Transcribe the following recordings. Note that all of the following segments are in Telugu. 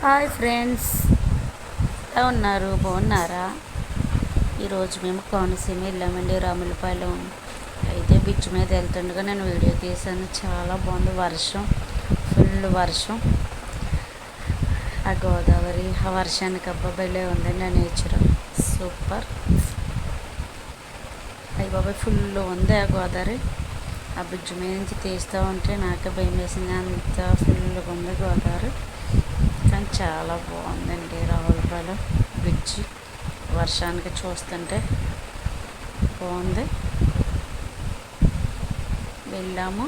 హాయ్ ఫ్రెండ్స్, ఎలా ఉన్నారు? బాగున్నారా? ఈరోజు మేము కోనసీమ వెళ్ళామండి, రాములపాలెం. అయితే బీచ్ మీద వెళ్తుండగా నేను వీడియో తీసాను. చాలా బాగుంది, వర్షం, ఫుల్ వర్షం. ఆ గోదావరి ఆ వర్షానికి అబ్బాయిలే ఉందండి. ఆ నేచర్ సూపర్. అయ్యి బాబాయ్, ఫుల్ ఉంది ఆ గోదావరి. ఆ బ్రిడ్జ్ మీద నుంచి తీస్తూ ఉంటే నాకే భయం వేసింది, అంత ఫుల్గా ఉంది గోదావరి. కానీ చాలా బాగుందండి రావులపాలెం బ్రిడ్జి. వర్షానికి చూస్తుంటే బాగుంది. వెళ్ళాము.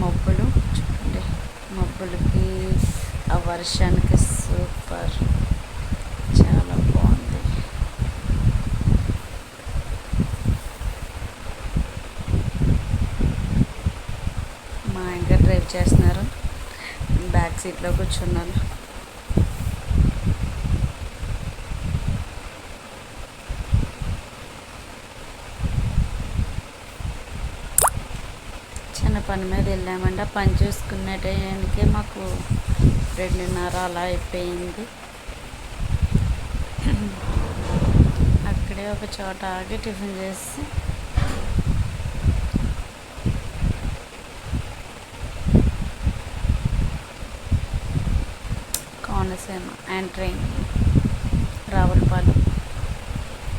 మబ్బులు చూడండి, మబ్బులకి ఆ వర్షానికి సూపర్, చాలా బాగుంది. మా ఆయన డ్రైవ్ చేస్తున్నారు, బ్యాక్ సీట్లో కూర్చున్నాను. చిన్న పని మీద వెళ్ళామండి. ఆ పని చూసుకునే టైంకే మాకు 2:30 అలా అయిపోయింది. అక్కడే ఒక చోట ఆగి టిఫిన్ చేసి కోనసీమ ఎంట్రింగ్ రావులపాలెం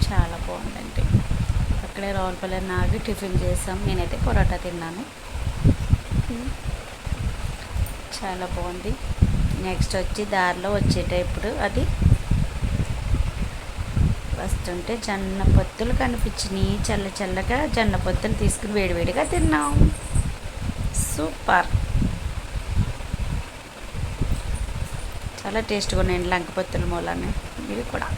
చాలా బాగుందండి. అక్కడే రావులపాలెం ఆగి టిఫిన్ చేసాం. నేనైతే పొరాటా తిన్నాను, చాలా బాగుంది. నెక్స్ట్ వచ్చి దారిలో వచ్చేటప్పుడు అది వస్తుంటే జొన్న పొత్తులు కనిపించినాయి. చల్లగా జొన్న పొత్తులు తీసుకుని వేడివేడిగా తిన్నాం. సూపర్, చాలా టేస్ట్గా ఉన్నాయండి లంక పొత్తుల మూలాన్ని. ఇవి కూడా